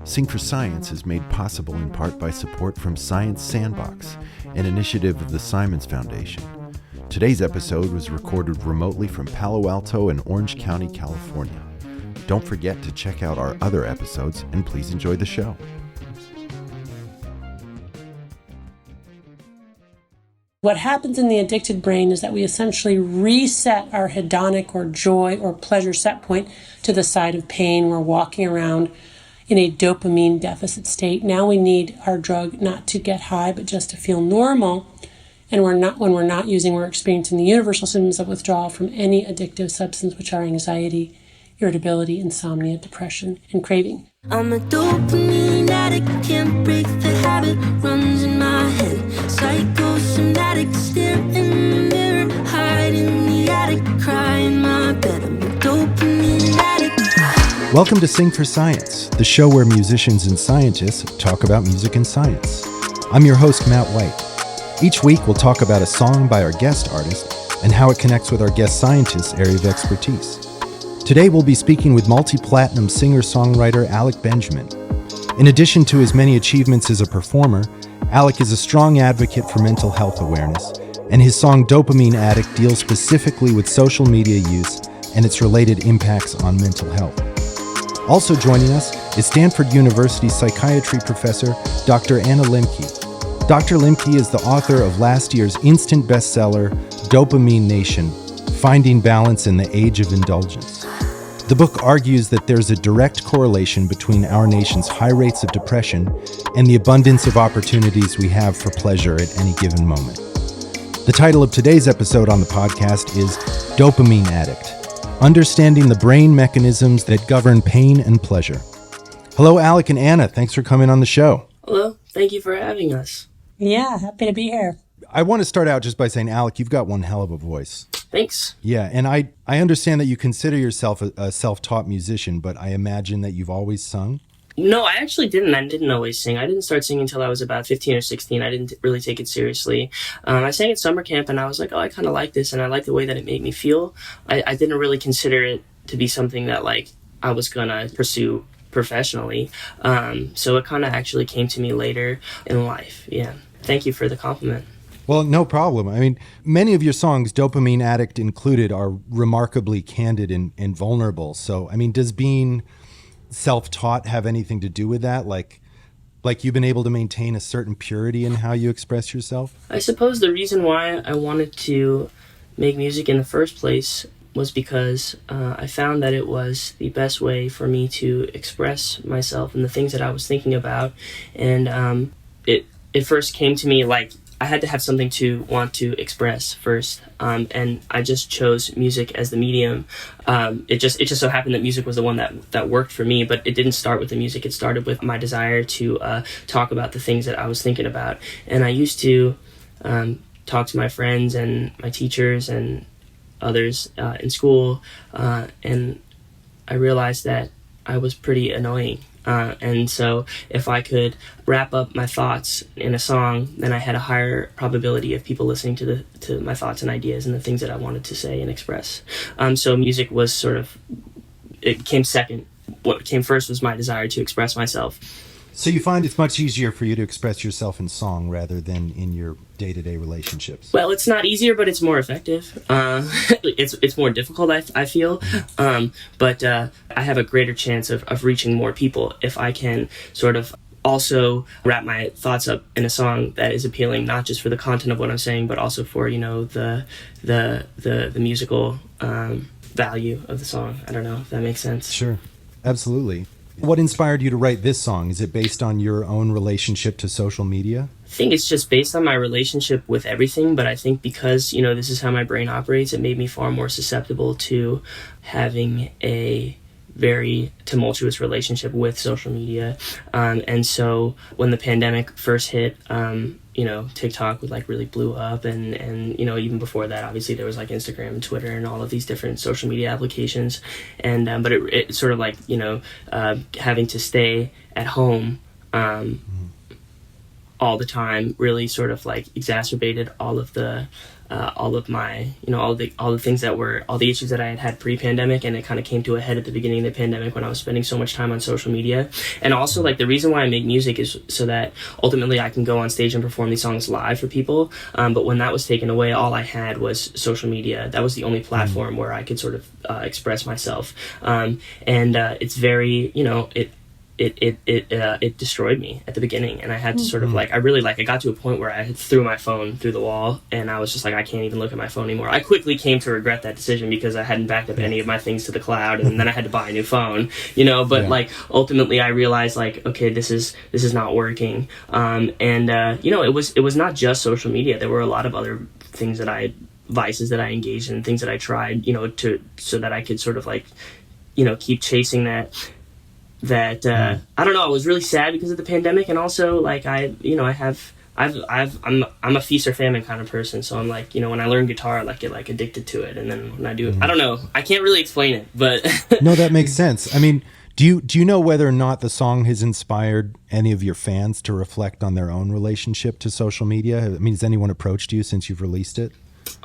Sing for Science is made possible in part by support from Science Sandbox, an initiative of the Simons Foundation. Today's episode was recorded remotely from Palo Alto and Orange County, California. Don't forget to check out our other episodes, and please enjoy the show. What happens in the addicted brain is that we essentially reset our hedonic or joy or pleasure set point to the side of pain. We're walking around in a dopamine deficit state. Now we need our drug not to get high, but just to feel normal. And when we're not using, we're experiencing the universal symptoms of withdrawal from any addictive substance, which are anxiety, irritability, insomnia, depression, and craving. I'm a dopamine addict, can't break the habit, runs in my head. Psychosomatic, stare in the mirror, hide in the attic, cry in my bed. I'm a dopamine addict. Welcome to Sing for Science, the show where musicians and scientists talk about music and science. I'm your host, Matt White. Each week, we'll talk about a song by our guest artist and how it connects with our guest scientist's area of expertise. Today, we'll be speaking with multi-platinum singer-songwriter Alec Benjamin. In addition to his many achievements as a performer, Alec is a strong advocate for mental health awareness, and his song Dopamine Addict deals specifically with social media use and its related impacts on mental health. Also joining us is Stanford University psychiatry professor Dr. Anna Lembke. Dr. Lembke is the author of last year's instant bestseller, Dopamine Nation: Finding Balance in the Age of Indulgence. The book argues that there's a direct correlation between our nation's high rates of depression and the abundance of opportunities we have for pleasure at any given moment. The title of today's episode on the podcast is Dopamine Addict: Understanding the Brain Mechanisms that Govern Pain and Pleasure. Hello, Alec and Anna. Thanks for coming on the show. Hello. Thank you for having us. Yeah, happy to be here. I want to start out just by saying, Alec, you've got one hell of a voice. Thanks. Yeah, and I understand that you consider yourself a self-taught musician, but I imagine that you've always sung? No, I actually didn't. I didn't always sing. I didn't start singing until I was about 15 or 16. I didn't really take it seriously. I sang at summer camp, and I was like, oh, I kind of like this, and I like the way that it made me feel. I didn't really consider it to be something that, I was going to pursue professionally. So it kind of actually came to me later in life. Yeah. Thank you for the compliment. Well, no problem. I mean, many of your songs, Dopamine Addict included, are remarkably candid and vulnerable. So, I mean, does being self-taught have anything to do with that? Like you've been able to maintain a certain purity in how you express yourself? I suppose the reason why I wanted to make music in the first place was because I found that it was the best way for me to express myself and the things that I was thinking about. And it first came to me like I had to have something to want to express first, and I just chose music as the medium. It just so happened that music was the one that worked for me, but it didn't start with the music. It started with my desire to talk about the things that I was thinking about. And I used to talk to my friends and my teachers and others in school, and I realized that I was pretty annoying. And so if I could wrap up my thoughts in a song, then I had a higher probability of people listening to my thoughts and ideas and the things that I wanted to say and express. So music was it came second. What came first was my desire to express myself. So you find it's much easier for you to express yourself in song rather than in your day-to-day relationships? Well, it's not easier, but it's more effective. It's more difficult, I feel. But I have a greater chance of reaching more people if I can sort of also wrap my thoughts up in a song that is appealing, not just for the content of what I'm saying, but also for, the musical value of the song. I don't know if that makes sense. Sure. Absolutely. What inspired you to write this song? Is it based on your own relationship to social media? I think it's just based on my relationship with everything, but I think because, this is how my brain operates, it made me far more susceptible to having a very tumultuous relationship with social media. And so when the pandemic first hit, TikTok really blew up, and even before that, obviously there was Instagram and Twitter and all of these different social media applications, and but it sort of having to stay at home all the time really sort of exacerbated all of the all of my, all the things that were, all the issues that I had pre-pandemic, and it kind of came to a head at the beginning of the pandemic when I was spending so much time on social media. And also, like, the reason why I make music is so that ultimately I can go on stage and perform these songs live for people. But when that was taken away, all I had was social media. That was the only platform where I could sort of express myself. It's very, it destroyed me at the beginning, and I had to sort of I got to a point where I threw my phone through the wall, and I was just like, I can't even look at my phone anymore. I quickly came to regret that decision because I hadn't backed up any of my things to the cloud, and then I had to buy a new phone, but ultimately I realized, okay, this is not working. It was not just social media. There were a lot of other things vices that I engaged in, things that I tried, so that I could sort of keep chasing that. I don't know, I was really sad because of the pandemic, and also I'm a feast or famine kind of person, so I'm when I learn guitar, I get addicted to it, and then when I do it, I don't know, I can't really explain it, but No, that makes sense. I mean, do you know whether or not the song has inspired any of your fans to reflect on their own relationship to social media? I mean, has anyone approached you since you've released it?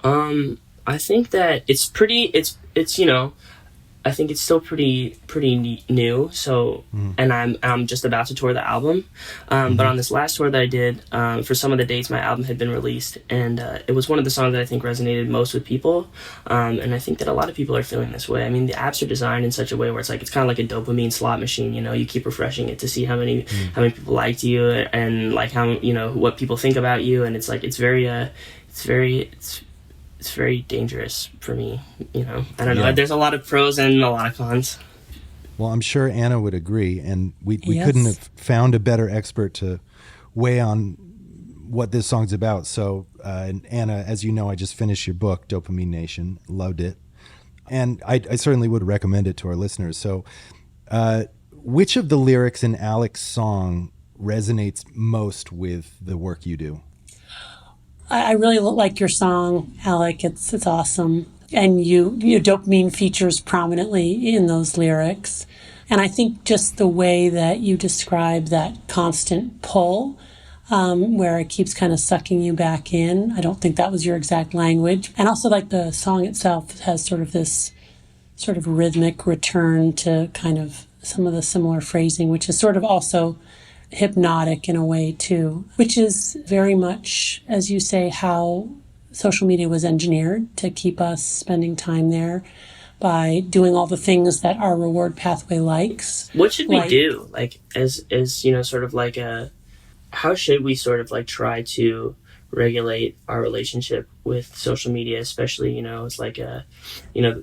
I think that I think it's still pretty new. So, and I'm just about to tour the album. But on this last tour that I did, for some of the dates, my album had been released, and it was one of the songs that I think resonated most with people. And I think that a lot of people are feeling this way. I mean, the apps are designed in such a way where it's it's kind of like a dopamine slot machine. You keep refreshing it to see how many people liked you, and how what people think about you, and it's very dangerous for me, I don't know. There's a lot of pros and a lot of cons. Well, I'm sure Anna would agree, and we couldn't have found a better expert to weigh on what this song's about. So, and Anna, as you know, I just finished your book, Dopamine Nation. Loved it. And I certainly would recommend it to our listeners. So, which of the lyrics in Alec's song resonates most with the work you do? I really like your song, Alec. It's awesome. And your dopamine features prominently in those lyrics. And I think just the way that you describe that constant pull, where it keeps kind of sucking you back in. I don't think that was your exact language. And also the song itself has sort of this sort of rhythmic return to kind of some of the similar phrasing, which is sort of also hypnotic in a way too, which is very much, as you say, how social media was engineered to keep us spending time there by doing all the things that our reward pathway likes. What should we do? As how should we sort of try to regulate our relationship with social media, especially, it's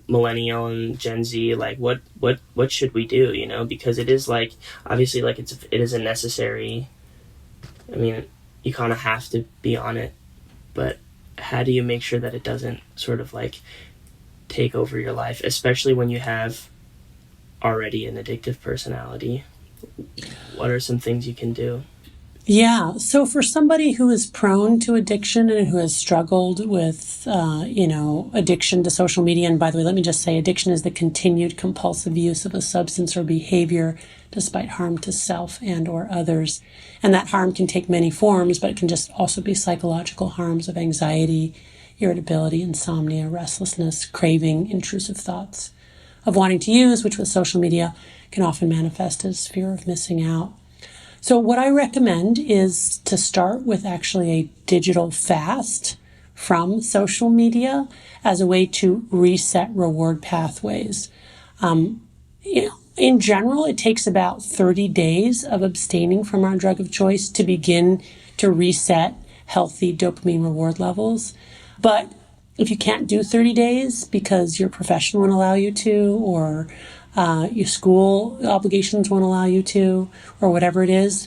millennial and Gen Z, what should we do, because it is obviously it is a necessary, I mean, you kind of have to be on it, but how do you make sure that it doesn't sort of take over your life, especially when you have already an addictive personality? What are some things you can do? Yeah. So for somebody who is prone to addiction and who has struggled with, addiction to social media, and by the way, let me just say, addiction is the continued compulsive use of a substance or behavior despite harm to self and or others. And that harm can take many forms, but it can just also be psychological harms of anxiety, irritability, insomnia, restlessness, craving, intrusive thoughts of wanting to use, which with social media can often manifest as fear of missing out. So what I recommend is to start with actually a digital fast from social media as a way to reset reward pathways. In general, it takes about 30 days of abstaining from our drug of choice to begin to reset healthy dopamine reward levels. But if you can't do 30 days because your profession won't allow you to, or your school obligations won't allow you to, or whatever it is,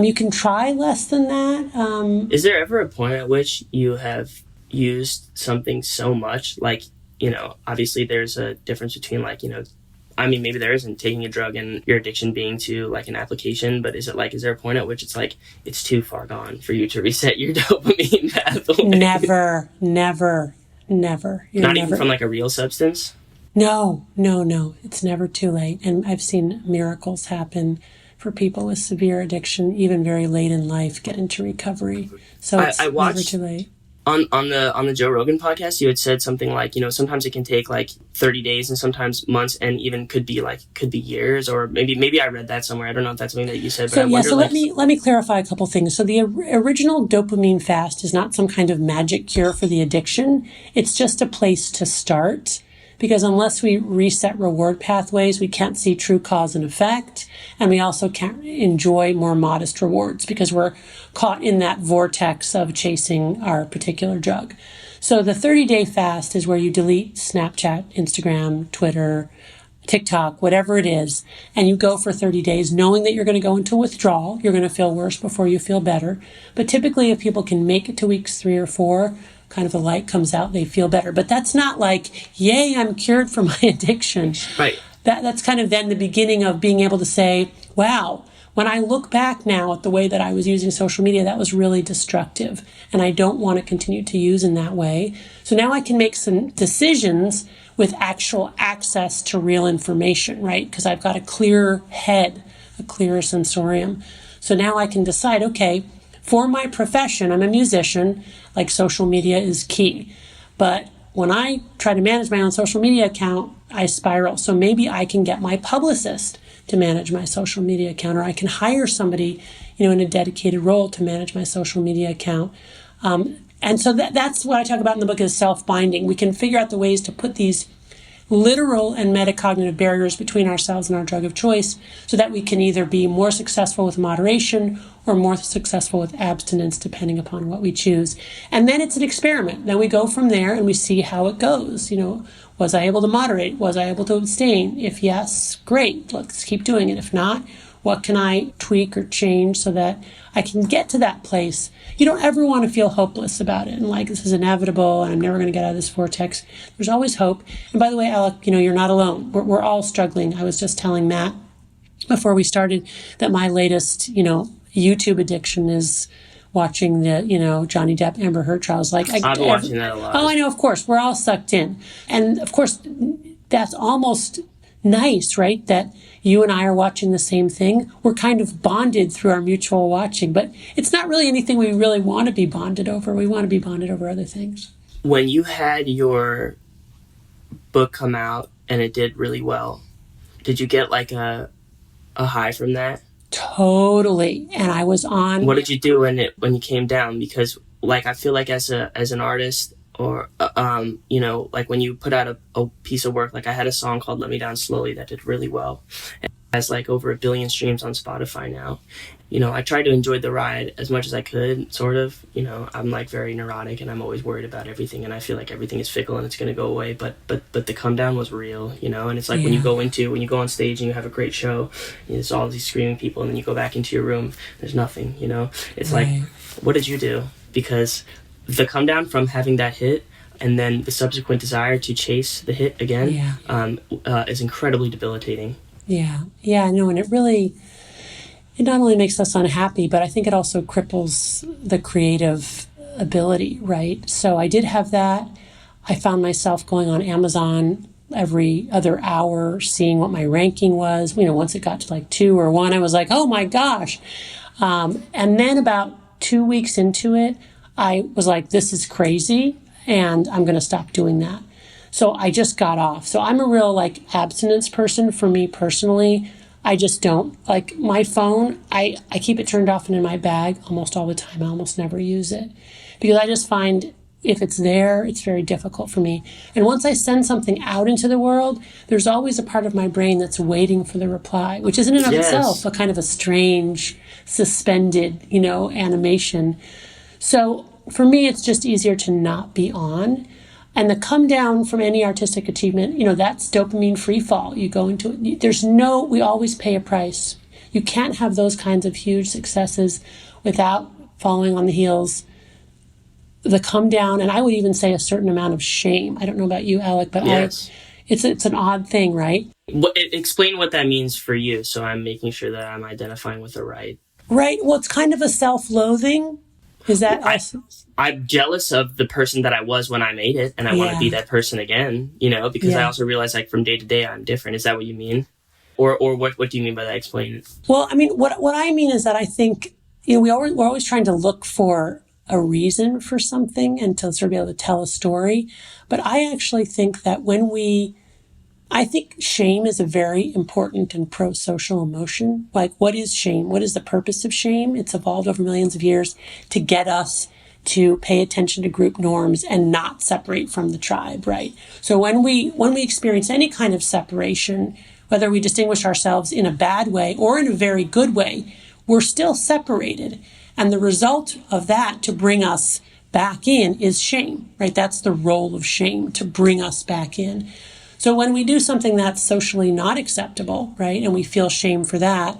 you can try less than that. Is there ever a point at which you have used something so much? Obviously there's a difference between maybe there isn't taking a drug and your addiction being to an application, but is there a point at which it's too far gone for you to reset your dopamine pathway? Never. Not even from a real substance? No. It's never too late. And I've seen miracles happen for people with severe addiction, even very late in life, get into recovery. So it's never too late. On the Joe Rogan podcast, you had said something like, sometimes it can take like 30 days and sometimes months, and even could be years, or maybe I read that somewhere. I don't know if that's something that you said, but let me clarify a couple things. So the original dopamine fast is not some kind of magic cure for the addiction. It's just a place to start, because unless we reset reward pathways, we can't see true cause and effect. And we also can't enjoy more modest rewards because we're caught in that vortex of chasing our particular drug. So the 30-day fast is where you delete Snapchat, Instagram, Twitter, TikTok, whatever it is, and you go for 30 days knowing that you're going to go into withdrawal. You're going to feel worse before you feel better. But typically, if people can make it to weeks 3 or 4, kind of the light comes out, they feel better. But that's not like, yay, I'm cured from my addiction. Right. That's kind of then the beginning of being able to say, wow, when I look back now at the way that I was using social media, that was really destructive. And I don't want to continue to use in that way. So now I can make some decisions with actual access to real information, right? Because I've got a clearer head, a clearer sensorium. So now I can decide, okay, for my profession, I'm a musician, like social media is key. But when I try to manage my own social media account, I spiral. So maybe I can get my publicist to manage my social media account, or I can hire somebody, in a dedicated role to manage my social media account. And so that's what I talk about in the book is self-binding. We can figure out the ways to put these literal and metacognitive barriers between ourselves and our drug of choice so that we can either be more successful with moderation or more successful with abstinence, depending upon what we choose. And then it's an experiment. Then we go from there and we see how it goes. Was I able to moderate? Was I able to abstain? If yes, great. Let's keep doing it. If not, what can I tweak or change so that I can get to that place? You don't ever want to feel hopeless about it and like this is inevitable and I'm never going to get out of this vortex. There's always hope. And by the way, Alec, you're not alone. We're all struggling. I was just telling Matt before we started that my latest, YouTube addiction is watching the, Johnny Depp, Amber Heard trials. I've been watching that a lot. Oh, I know, of course. We're all sucked in. And of course, that's almost nice, right? That you and I are watching the same thing. We're kind of bonded through our mutual watching, but it's not really anything we really want to be bonded over. We want to be bonded over other things. When you had your book come out and it did really well, did you get like a high from that? Totally. And I was on. What did you do when you came down? Because I feel like as an artist, or like when you put out a piece of work, like I had a song called Let Me Down Slowly that did really well. It has over 1 billion streams on Spotify now. I tried to enjoy the ride as much as I could, sort of. I'm very neurotic and I'm always worried about everything, and I feel like everything is fickle and it's going to go away, but the come down was real, and it's like when you go on stage and you have a great show, there's all these screaming people, and then you go back into your room, there's nothing, it's right. What did you do? Because the come down from having that hit and then the subsequent desire to chase the hit again is incredibly debilitating. Yeah, I know, and it not only makes us unhappy, but I think it also cripples the creative ability, right? So I did have that. I found myself going on Amazon every other hour, seeing what my ranking was. Once it got to 2 or 1, I was like, oh my gosh. And then about 2 weeks into it, I was like, this is crazy, and I'm going to stop doing that. So I just got off. So I'm a real abstinence person for me personally. I just don't. My phone, I keep it turned off and in my bag almost all the time. I almost never use it because I just find if it's there, it's very difficult for me. And once I send something out into the world, there's always a part of my brain that's waiting for the reply, which is in and of itself a kind of a strange, suspended, animation. So for me, it's just easier to not be on. And the come down from any artistic achievement, that's dopamine free fall. You go into it. We always pay a price. You can't have those kinds of huge successes without following on the heels. The come down, and I would even say a certain amount of shame. I don't know about you, Alec, but yes. It's an odd thing, right? Explain what that means for you, so I'm making sure that I'm identifying with the right. Right. Well, it's kind of a self-loathing. Is that I'm jealous of the person that I was when I made it, and I want to be that person again, because I also realize from day to day I'm different. Is that what you mean? Or what do you mean by that? Explain it. Well, I mean, what I mean is that I think, we're always trying to look for a reason for something and to sort of be able to tell a story. But I actually think that I think shame is a very important and pro-social emotion. Like, what is shame? What is the purpose of shame? It's evolved over millions of years to get us to pay attention to group norms and not separate from the tribe, right? So when we experience any kind of separation, whether we distinguish ourselves in a bad way or in a very good way, we're still separated. And the result of that to bring us back in is shame, right? That's the role of shame, to bring us back in. So when we do something that's socially not acceptable, right, and we feel shame for that,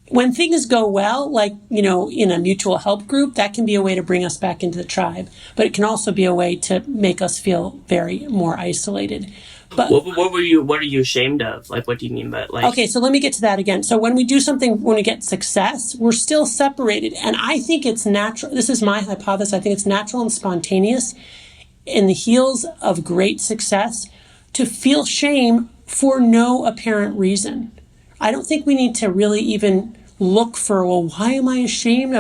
when things go well, like, in a mutual help group, that can be a way to bring us back into the tribe. But it can also be a way to make us feel very more isolated. But what are you ashamed of? Like, what do you mean by, like? Okay, so let me get to that again. So when we do something, when we get success, we're still separated. And I think it's natural. This is my hypothesis. I think it's natural and spontaneous in the heels of great success to feel shame for no apparent reason. I don't think we need to really even look for, well, why am I ashamed?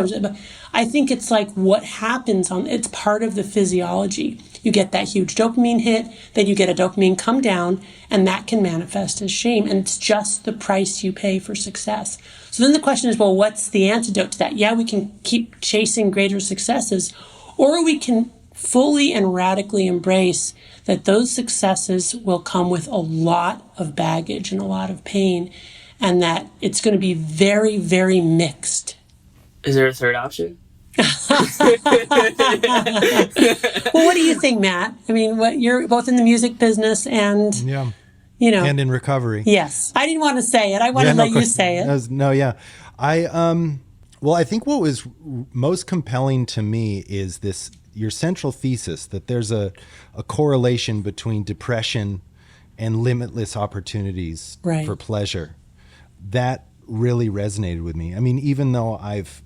I think it's like what happens it's part of the physiology. You get that huge dopamine hit, then you get a dopamine come down, and that can manifest as shame. And it's just the price you pay for success. So then the question is, well, what's the antidote to that? Yeah, we can keep chasing greater successes, or we can fully and radically embrace that those successes will come with a lot of baggage and a lot of pain, and that it's going to be very, very mixed. Is there a third option? Well, what do you think, Matt? I mean, you're both in the music business and, and in recovery. Yes. I didn't want to say it. I wanted to let you say it. I think what was most compelling to me is your central thesis that there's a correlation between depression and limitless opportunities for pleasure. That really resonated with me. I mean, even though I've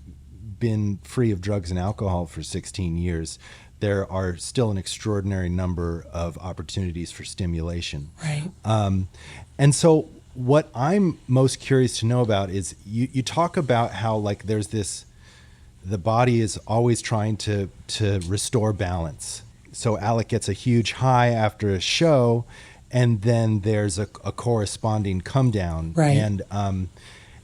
been free of drugs and alcohol for 16 years, there are still an extraordinary number of opportunities for stimulation. Right. And so what I'm most curious to know about is you talk about how, like, there's the body is always trying to restore balance. So Alec gets a huge high after a show, and then there's a corresponding come down. Right.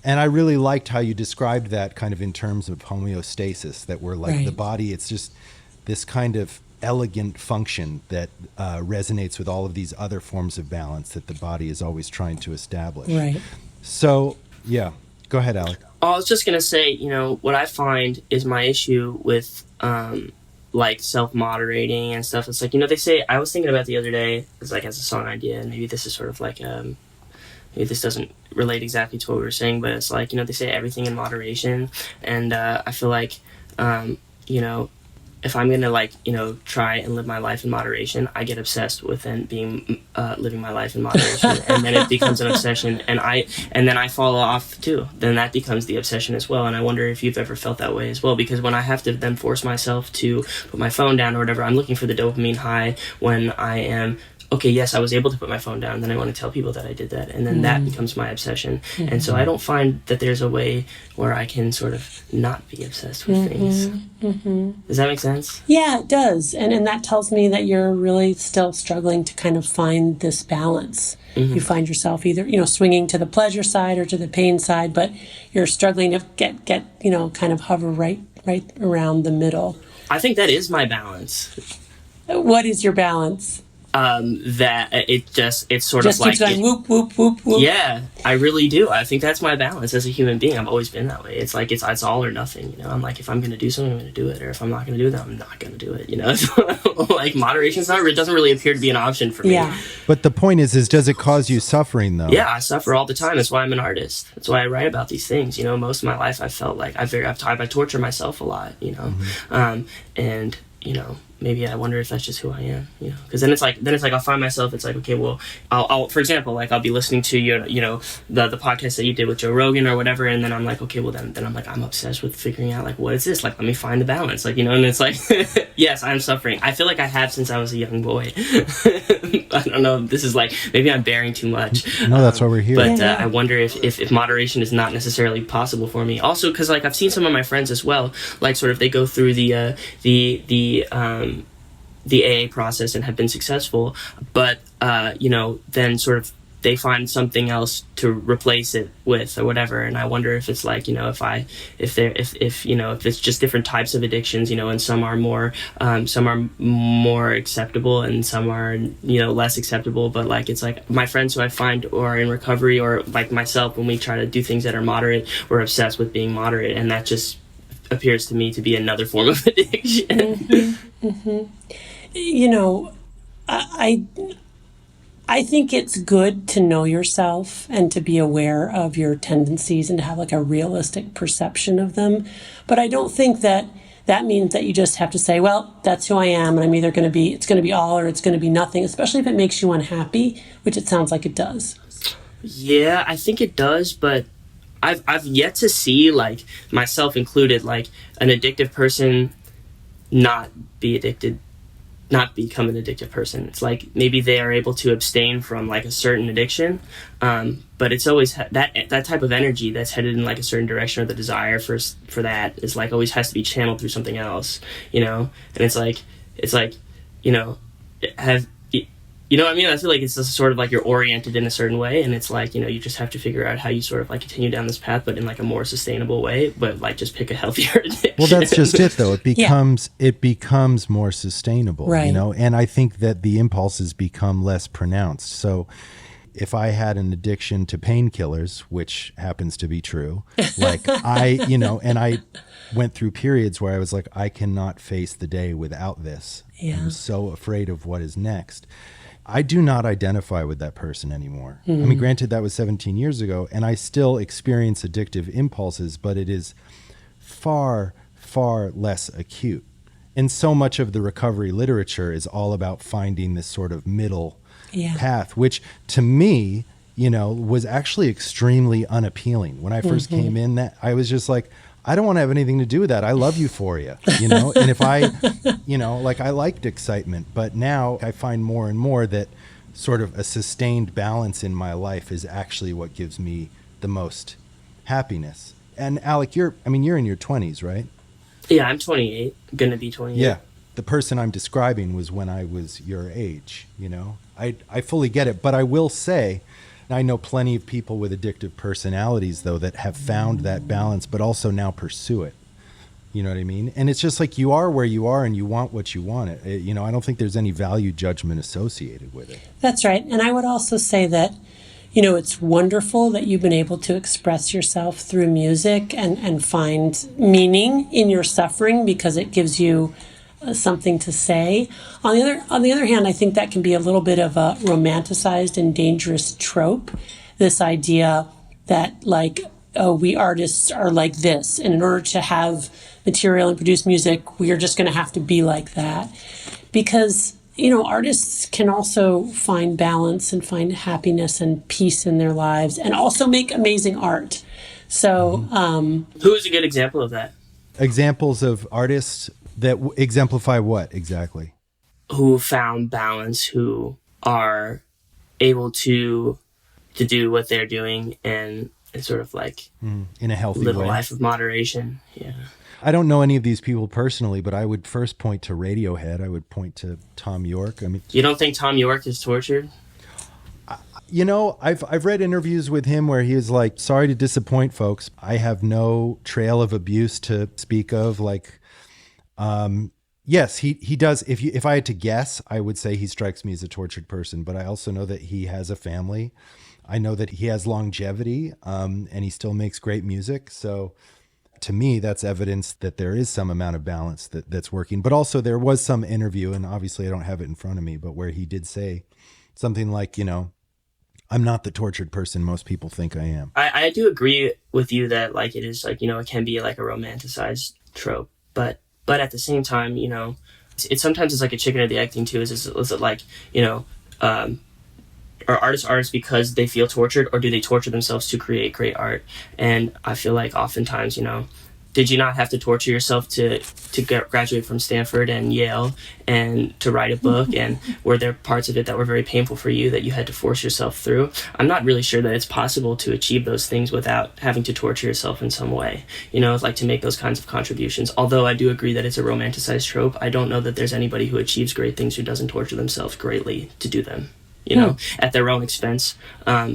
And I really liked how you described that kind of in terms of homeostasis, that we're like the body, it's just this kind of elegant function that resonates with all of these other forms of balance that the body is always trying to establish. Right. So, yeah, go ahead, Alec. I was just going to say, what I find is my issue with, like, self-moderating and stuff. It's like, they say, I was thinking about the other day, it's like as a song idea, and maybe this is sort of like, maybe this doesn't relate exactly to what we were saying, but it's like, they say everything in moderation. And I feel like, if I'm going to, try and live my life in moderation, I get obsessed with then living my life in moderation. And then it becomes an obsession, and then I fall off too. Then that becomes the obsession as well. And I wonder if you've ever felt that way as well, because when I have to then force myself to put my phone down or whatever, I'm looking for the dopamine high when I am, okay, yes, I was able to put my phone down, and then I want to tell people that I did that, and then that becomes my obsession. Mm-hmm. And so I don't find that there's a way where I can sort of not be obsessed with things. Mm-hmm. Does that make sense? Yeah, it does. And that tells me that you're really still struggling to kind of find this balance. Mm-hmm. You find yourself either, swinging to the pleasure side or to the pain side, but you're struggling to get kind of hover right around the middle. I think that is my balance. What is your balance? That it's sort just of like keeps going whoop whoop whoop whoop. Yeah, I really do. I think that's my balance as a human being. I've always been that way. It's like it's all or nothing. I'm like, if I'm going to do something, I'm going to do it, or if I'm not going to do that, I'm not going to do it. So, like, moderation doesn't really appear to be an option for me. Yeah. But the point is does it cause you suffering though? Yeah, I suffer all the time. That's why I'm an artist. That's why I write about these things. Most of my life I felt like I torture myself a lot. Mm-hmm. And maybe I wonder if that's just who I am, because then it's like I'll find myself, it's like, okay, well, I'll for example, like, I'll be listening to the podcast that you did with Joe Rogan or whatever, and then I'm like, okay, well, then I'm like, I'm obsessed with figuring out, like, what is this, like, let me find the balance, like, and it's like, yes, I'm suffering. I feel like I have since I was a young boy. I don't know, this is like, maybe I'm bearing too much. No, that's why we're here. But I wonder if moderation is not necessarily possible for me. Also, because like I've seen some of my friends as well, like sort of they go through the AA process and have been successful, but then sort of they find something else to replace it with or whatever. And I wonder if it's like, if it's just different types of addictions, and some are more acceptable and some are, less acceptable. But like, it's like my friends who I find are in recovery, or like myself, when we try to do things that are moderate, we're obsessed with being moderate. And that just appears to me to be another form of addiction. I think it's good to know yourself and to be aware of your tendencies and to have like a realistic perception of them. But I don't think that means that you just have to say, well, that's who I am, and I'm either it's going to be all or it's going to be nothing, especially if it makes you unhappy, which it sounds like it does. Yeah, I think it does, but I've yet to see, like, myself included, like, an addictive person not become an addictive person. It's like maybe they are able to abstain from like a certain addiction, but it's always that type of energy that's headed in like a certain direction, or the desire for that is like always has to be channeled through something else, and it's like what I mean? I feel like it's just sort of like you're oriented in a certain way, and it's like, you just have to figure out how you sort of like continue down this path, but in like a more sustainable way, but like just pick a healthier addiction. Well, that's just it though. It becomes more sustainable, right. And I think that the impulses become less pronounced. So if I had an addiction to painkillers, which happens to be true, like and I went through periods where I was like, I cannot face the day without this. Yeah. I'm so afraid of what is next. I do not identify with that person anymore. I mean, granted, that was 17 years ago, and I still experience addictive impulses, but it is far, far less acute. And so much of the recovery literature is all about finding this sort of middle path, which to me, was actually extremely unappealing. When I first came in, that I was just like, I don't want to have anything to do with that. I love euphoria, and if I, I liked excitement, but now I find more and more that sort of a sustained balance in my life is actually what gives me the most happiness. And Alec, you're in your 20s, right? Yeah, I'm 28, gonna be 28. Yeah. The person I'm describing was when I was your age, I fully get it, but I will say, I know plenty of people with addictive personalities, though, that have found that balance, but also now pursue it. You know what I mean? And it's just like you are where you are and you want what you want. I don't think there's any value judgment associated with it. That's right. And I would also say that, it's wonderful that you've been able to express yourself through music and find meaning in your suffering, because it gives you something to say. On the other hand, I think that can be a little bit of a romanticized and dangerous trope. This idea that like, oh, we artists are like this, and in order to have material and produce music, we are just going to have to be like that. Because artists can also find balance and find happiness and peace in their lives, and also make amazing art. So, who is a good example of that? Examples of artists that exemplify what exactly? Who found balance, who are able to do what they're doing and sort of like in a healthy live way. A life of moderation. Yeah. I don't know any of these people personally, but I would first point to Radiohead. I would point to Tom York. I mean, you don't think Tom York is tortured? I've read interviews with him where he is like, sorry to disappoint folks. I have no trail of abuse to speak of. Like, yes, he does. If I had to guess, I would say he strikes me as a tortured person, but I also know that he has a family. I know that he has longevity, and he still makes great music. So to me, that's evidence that there is some amount of balance that's working. But also there was some interview, and obviously I don't have it in front of me, but where he did say something like, I'm not the tortured person most people think I am. I do agree with you that like it is like, it can be like a romanticized trope, but at the same time, it's sometimes it's like a chicken or the egg thing too. Is it like, are artists because they feel tortured, or do they torture themselves to create great art? And I feel like oftentimes, did you not have to torture yourself to graduate from Stanford and Yale and to write a book? And were there parts of it that were very painful for you that you had to force yourself through? I'm not really sure that it's possible to achieve those things without having to torture yourself in some way, like to make those kinds of contributions. Although I do agree that it's a romanticized trope, I don't know that there's anybody who achieves great things who doesn't torture themselves greatly to do them, at their own expense,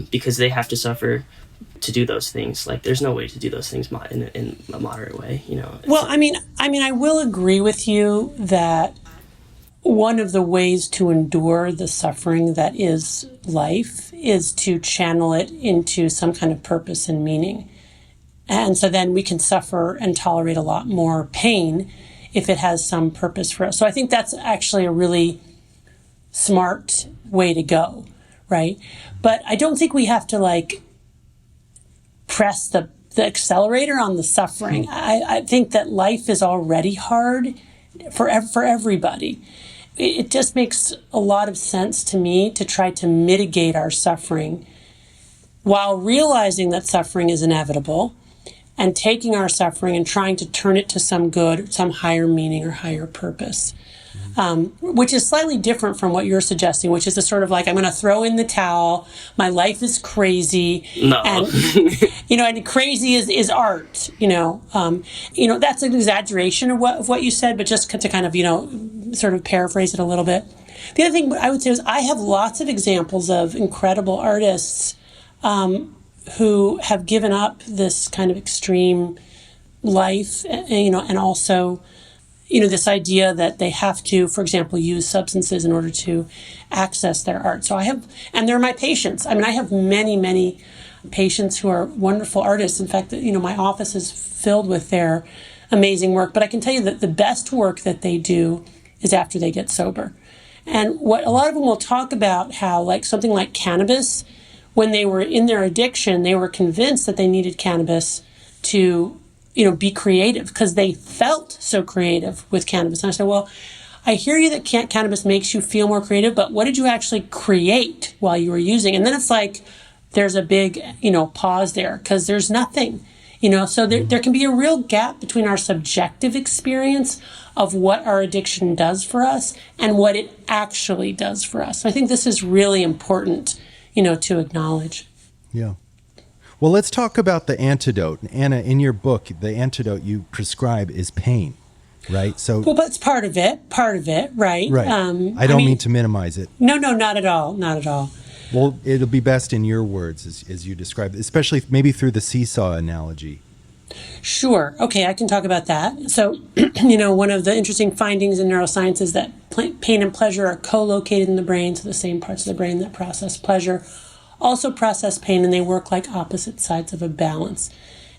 because they have to suffer to do those things. Like, there's no way to do those things in a moderate way, Well, I will agree with you that one of the ways to endure the suffering that is life is to channel it into some kind of purpose and meaning. And so then we can suffer and tolerate a lot more pain if it has some purpose for us. So I think that's actually a really smart way to go, right? But I don't think we have to press the accelerator on the suffering. I think that life is already hard for everybody. It just makes a lot of sense to me to try to mitigate our suffering while realizing that suffering is inevitable and taking our suffering and trying to turn it to some good, some higher meaning or higher purpose. Which is slightly different from what you're suggesting, which is a sort of I'm going to throw in the towel. My life is crazy. No. And, and crazy is art, that's an exaggeration of what you said, but just to kind of, sort of paraphrase it a little bit. The other thing I would say is I have lots of examples of incredible artists, who have given up this kind of extreme life, and also, this idea that they have to, for example, use substances in order to access their art. So and they're my patients. I have many, many patients who are wonderful artists. In fact, my office is filled with their amazing work. But I can tell you that the best work that they do is after they get sober. And what a lot of them will talk about how, something like cannabis, when they were in their addiction, they were convinced that they needed cannabis to be creative because they felt so creative with cannabis. And I said, well, I hear you that cannabis makes you feel more creative, but what did you actually create while you were using? And then it's there's a big, pause there because there's nothing, so there can be a real gap between our subjective experience of what our addiction does for us and what it actually does for us. So I think this is really important, to acknowledge. Yeah. Well, let's talk about the antidote. Anna, in your book, the antidote you prescribe is pain, right? So, well, but it's part of it, right? Right. I don't mean to minimize it. No, not at all. Well, it'll be best in your words as you describe it, especially maybe through the seesaw analogy. Sure. Okay, I can talk about that. So, one of the interesting findings in neuroscience is that pain and pleasure are co-located in the brain, so the same parts of the brain that process pleasure also process pain, and they work like opposite sides of a balance.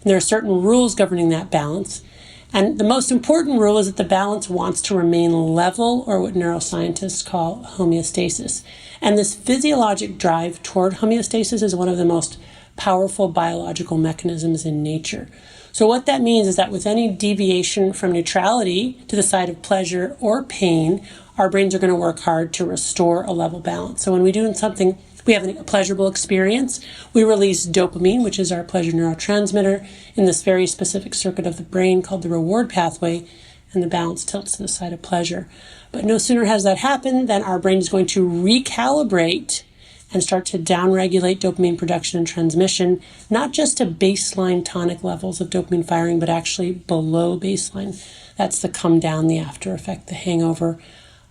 And there are certain rules governing that balance. And the most important rule is that the balance wants to remain level, or what neuroscientists call homeostasis. And this physiologic drive toward homeostasis is one of the most powerful biological mechanisms in nature. So what that means is that with any deviation from neutrality to the side of pleasure or pain, our brains are going to work hard to restore a level balance. So when we do something, we have a pleasurable experience, we release dopamine, which is our pleasure neurotransmitter, in this very specific circuit of the brain called the reward pathway, and the balance tilts to the side of pleasure. But no sooner has that happened than our brain is going to recalibrate and start to downregulate dopamine production and transmission, not just to baseline tonic levels of dopamine firing, but actually below baseline. That's the come down, the after effect, the hangover.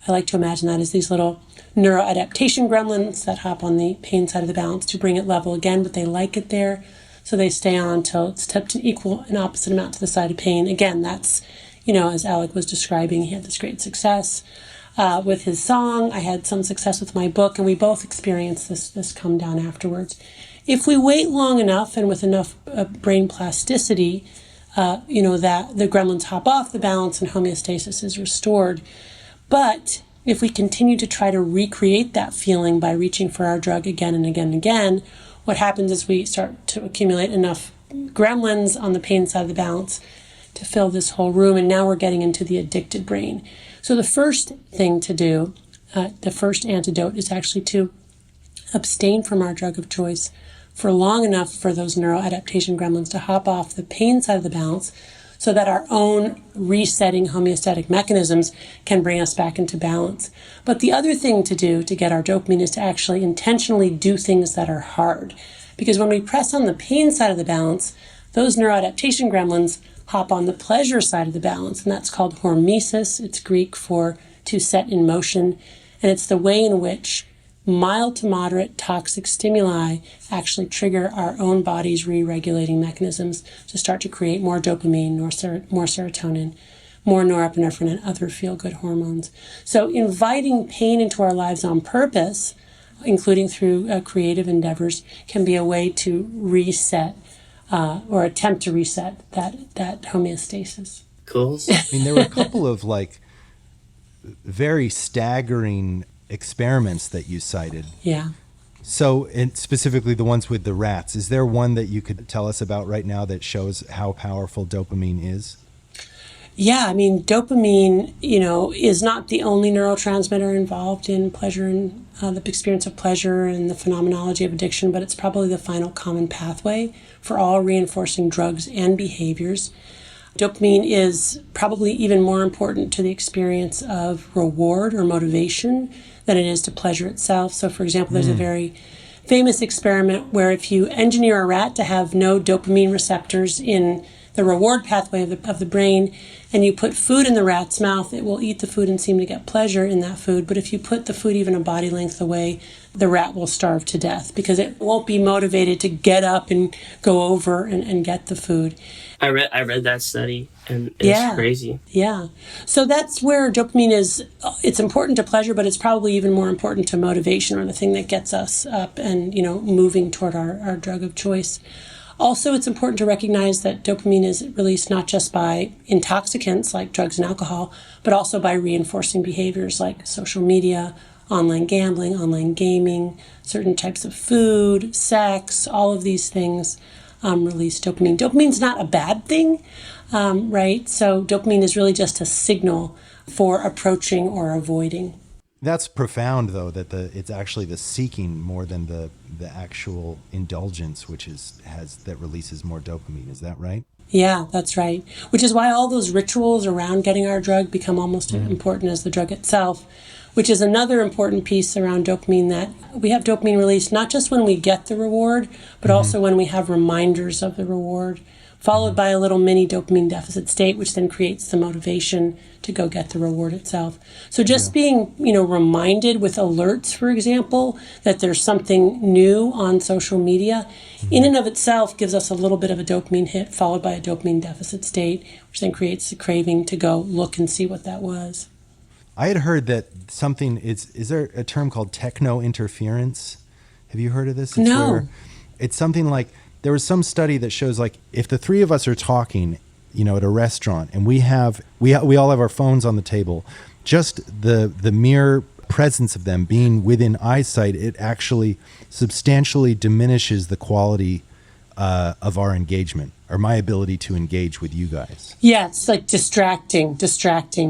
I like to imagine that as these little neuroadaptation gremlins that hop on the pain side of the balance to bring it level again, but they like it there, so they stay on until it's tipped an equal and opposite amount to the side of pain. Again, that's, as Alec was describing, he had this great success with his song. I had some success with my book, and we both experienced this come down afterwards. If we wait long enough and with enough brain plasticity, that the gremlins hop off the balance and homeostasis is restored. But if we continue to try to recreate that feeling by reaching for our drug again and again and again, what happens is we start to accumulate enough gremlins on the pain side of the balance to fill this whole room, and now we're getting into the addicted brain. So the first thing to do, the first antidote, is actually to abstain from our drug of choice for long enough for those neuroadaptation gremlins to hop off the pain side of the balance so that our own resetting homeostatic mechanisms can bring us back into balance. But the other thing to do to get our dopamine is to actually intentionally do things that are hard. Because when we press on the pain side of the balance, those neuroadaptation gremlins hop on the pleasure side of the balance, and that's called hormesis. It's Greek for to set in motion, and it's the way in which mild to moderate toxic stimuli actually trigger our own body's re-regulating mechanisms to start to create more dopamine, more serotonin, more norepinephrine, and other feel-good hormones. So inviting pain into our lives on purpose, including through creative endeavors, can be a way to reset or attempt to reset that homeostasis. Cool. I mean, there were a couple of very staggering experiments that you cited. Yeah. So, and specifically the ones with the rats, is there one that you could tell us about right now that shows how powerful dopamine is? Yeah, I mean, dopamine, is not the only neurotransmitter involved in pleasure and the experience of pleasure and the phenomenology of addiction, but it's probably the final common pathway for all reinforcing drugs and behaviors. Dopamine is probably even more important to the experience of reward or motivation than it is to pleasure itself. So, for example, there's a very famous experiment where if you engineer a rat to have no dopamine receptors in the reward pathway of the brain, and you put food in the rat's mouth, it will eat the food and seem to get pleasure in that food. But if you put the food even a body length away, the rat will starve to death because it won't be motivated to get up and go over and get the food. I read that study, and it's crazy. Yeah. So that's where dopamine it's important to pleasure, but it's probably even more important to motivation, or the thing that gets us up and, moving toward our drug of choice. Also, it's important to recognize that dopamine is released not just by intoxicants like drugs and alcohol, but also by reinforcing behaviors like social media, online gambling, online gaming, certain types of food, sex, all of these things release dopamine. Dopamine's not a bad thing, right? So dopamine is really just a signal for approaching or avoiding. That's profound, though, that it's actually the seeking more than the actual indulgence, which that releases more dopamine. Is that right? Yeah, that's right. Which is why all those rituals around getting our drug become almost as important as the drug itself, which is another important piece around dopamine, that we have dopamine released not just when we get the reward, but also when we have reminders of the reward, followed by a little mini dopamine deficit state, which then creates the motivation to go get the reward itself. So just being, reminded with alerts, for example, that there's something new on social media, in and of itself gives us a little bit of a dopamine hit, followed by a dopamine deficit state, which then creates the craving to go look and see what that was. I had heard that something is there a term called techno interference? Have you heard of this? No. It's something like, there was some study that shows, like, if the three of us are talking, at a restaurant, and we all have our phones on the table, just the mere presence of them being within eyesight, it actually substantially diminishes the quality of our engagement, or my ability to engage with you guys. Yeah, it's like distracting.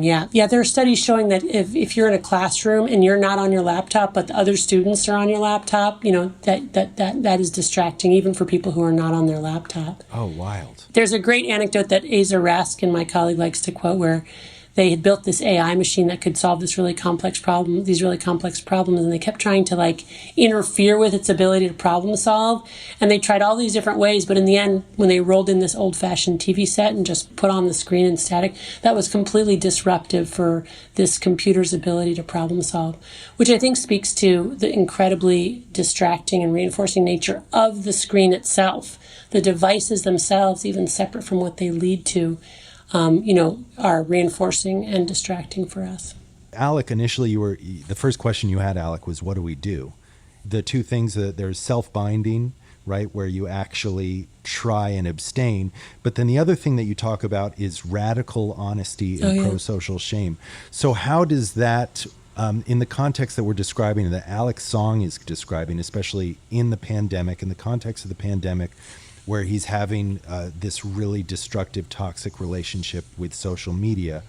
Yeah. There are studies showing that if you're in a classroom and you're not on your laptop, but the other students are on your laptop, that is distracting, even for people who are not on their laptop. Oh, wild. There's a great anecdote that Asa Raskin, my colleague, likes to quote, where they had built this AI machine that could solve these really complex problems, and they kept trying to interfere with its ability to problem solve. And they tried all these different ways, but in the end, when they rolled in this old-fashioned TV set and just put on the screen in static, that was completely disruptive for this computer's ability to problem solve, which I think speaks to the incredibly distracting and reinforcing nature of the screen itself. The devices themselves, even separate from what they lead to, are reinforcing and distracting for us. Alec, initially the first question you had, Alec, was what do we do? The two things, there's self-binding, right, where you actually try and abstain. But then the other thing that you talk about is radical honesty and pro-social shame. So how does that, in the context that we're describing, that Alec's song is describing, especially in the pandemic, in the context of the pandemic, where he's having this really destructive, toxic relationship with social media,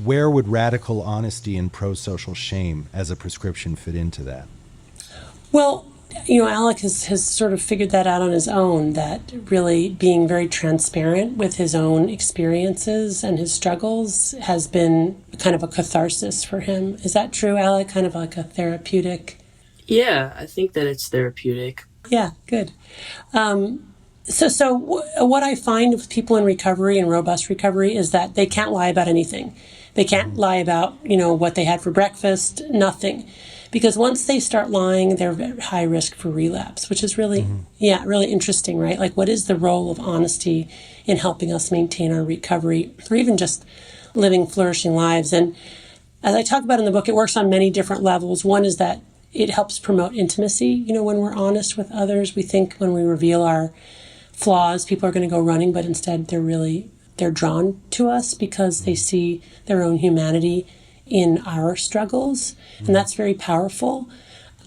where would radical honesty and pro-social shame as a prescription fit into that? Well, Alec has sort of figured that out on his own, that really being very transparent with his own experiences and his struggles has been kind of a catharsis for him. Is that true, Alec? Kind of like a therapeutic? Yeah, I think that it's therapeutic. Yeah, good. So what I find with people in recovery and robust recovery is that they can't lie about anything. They can't lie about, what they had for breakfast, nothing. Because once they start lying, they're at high risk for relapse, which is really, really interesting, right? Like, what is the role of honesty in helping us maintain our recovery or even just living flourishing lives? And as I talk about in the book, it works on many different levels. One is that it helps promote intimacy. When we're honest with others, we think when we reveal our flaws, people are going to go running, but instead they're drawn to us because they see their own humanity in our struggles, and that's very powerful.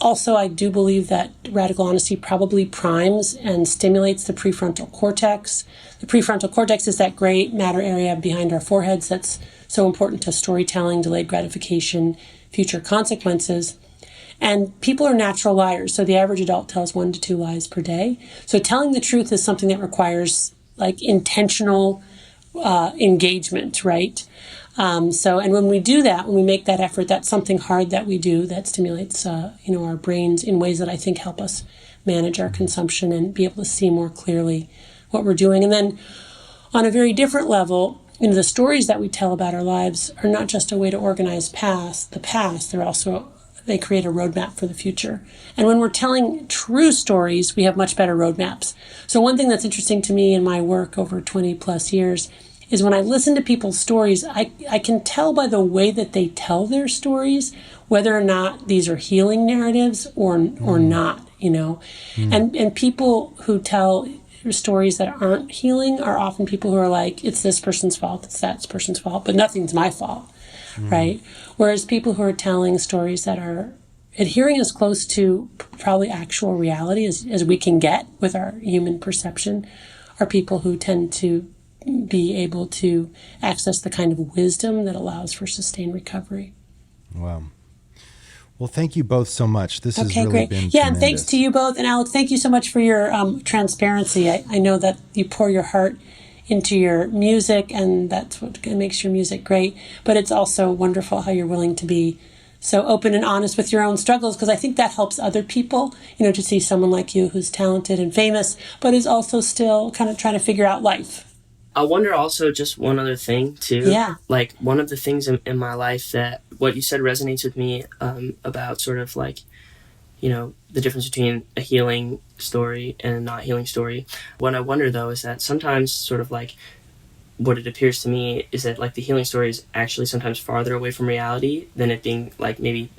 Also, I do believe that radical honesty probably primes and stimulates the prefrontal cortex. The prefrontal cortex is that gray matter area behind our foreheads that's so important to storytelling, delayed gratification, future consequences. And people are natural liars, so the average adult tells 1 to 2 lies per day. So telling the truth is something that requires intentional engagement, right? And when we do that, when we make that effort, that's something hard that we do that stimulates, our brains in ways that I think help us manage our consumption and be able to see more clearly what we're doing. And then on a very different level, the stories that we tell about our lives are not just a way to organize the past, they create a roadmap for the future. And when we're telling true stories, we have much better roadmaps. So one thing that's interesting to me in my work over 20 plus years is when I listen to people's stories, I can tell by the way that they tell their stories whether or not these are healing narratives or not, And people who tell stories that aren't healing are often people who are like, it's this person's fault, it's that person's fault, but nothing's my fault, right? Whereas people who are telling stories that are adhering as close to probably actual reality as we can get with our human perception are people who tend to be able to access the kind of wisdom that allows for sustained recovery. Wow. Well, thank you both so much. This has really great. been Yeah, tremendous. And thanks to you both. And Alec, thank you so much for your transparency. I know that you pour your heart into your music, and that's what makes your music great. But it's also wonderful how you're willing to be so open and honest with your own struggles, because I think that helps other people, to see someone like you who's talented and famous, but is also still kind of trying to figure out life. I wonder also just one other thing too. Yeah. Like one of the things in my life that what you said resonates with me about sort of like, the difference between a healing story and a not healing story. What I wonder though is that sometimes sort of like what it appears to me is that like the healing story is actually sometimes farther away from reality than it being like maybe,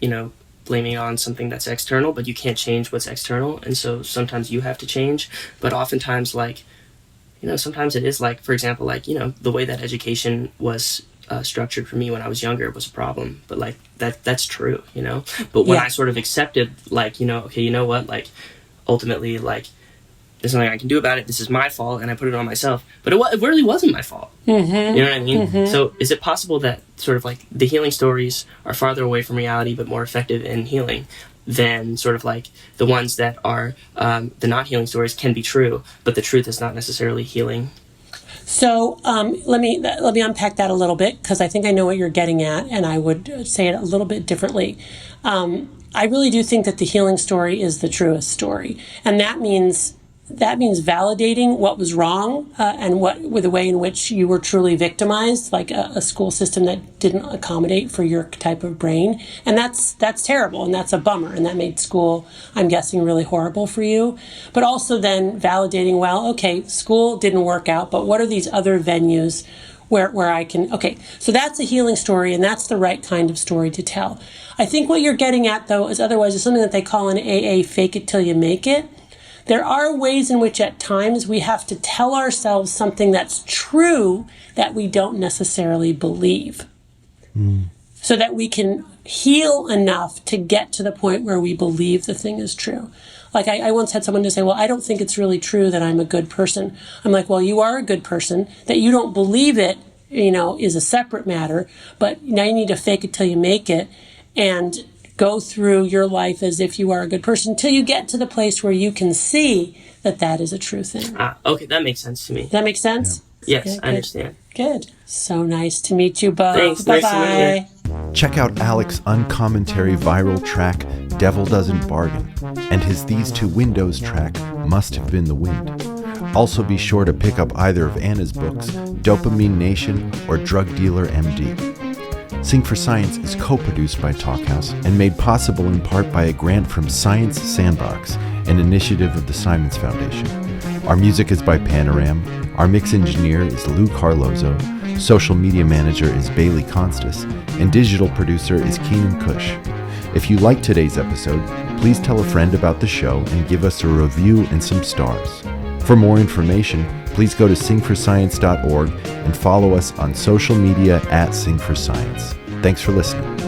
blaming on something that's external, but you can't change what's external. And so sometimes you have to change, but oftentimes like, sometimes it is like, for example, like, the way that education was structured for me when I was younger was a problem, but like that's true, but when I sort of accepted like, okay, you know what, like ultimately like there's nothing I can do about it. This is my fault. And I put it on myself, but it really wasn't my fault. Mm-hmm. You know what I mean? Mm-hmm. So is it possible that sort of like the healing stories are farther away from reality, but more effective in healing than sort of like the ones that are the not healing stories can be true, but the truth is not necessarily healing? So let me unpack that a little bit, because I think I know what you're getting at, and I would say it a little bit differently. I really do think that the healing story is the truest story, and that means validating what was wrong and with the way in which you were truly victimized, like a school system that didn't accommodate for your type of brain. And that's terrible, and that's a bummer, and that made school, I'm guessing, really horrible for you. But also then validating, well, okay, school didn't work out, but what are these other venues where I can, okay, so that's a healing story, and that's the right kind of story to tell. I think what you're getting at, though, is otherwise is something that they call in AA fake it till you make it. There are ways in which at times we have to tell ourselves something that's true that we don't necessarily believe, so that we can heal enough to get to the point where we believe the thing is true. Like I once had someone to say, well, I don't think it's really true that I'm a good person. I'm like, well, you are a good person. That you don't believe it, is a separate matter, but now you need to fake it till you make it. And go through your life as if you are a good person till you get to the place where you can see that that is a true thing. Okay, that makes sense to me. Does that make sense? Yes, Good, I understand. Good. So nice to meet you both. Thanks. Bye-bye. Nice to meet Check out Alec's uncommentary viral track, Devil Doesn't Bargain, and his These Two Windows track, Must Have Been the Wind. Also be sure to pick up either of Anna's books, Dopamine Nation or Drug Dealer MD. Sing for Science is co-produced by Talkhouse and made possible in part by a grant from Science Sandbox, an initiative of the Simons Foundation. Our music is by Panoram. Our mix engineer is Lou Carlozo. Social media manager is Bailey Constas. And digital producer is Keenan Cush. If you liked today's episode, please tell a friend about the show and give us a review and some stars. For more information, please go to singforscience.org and follow us on social media at Sing for Science. Thanks for listening.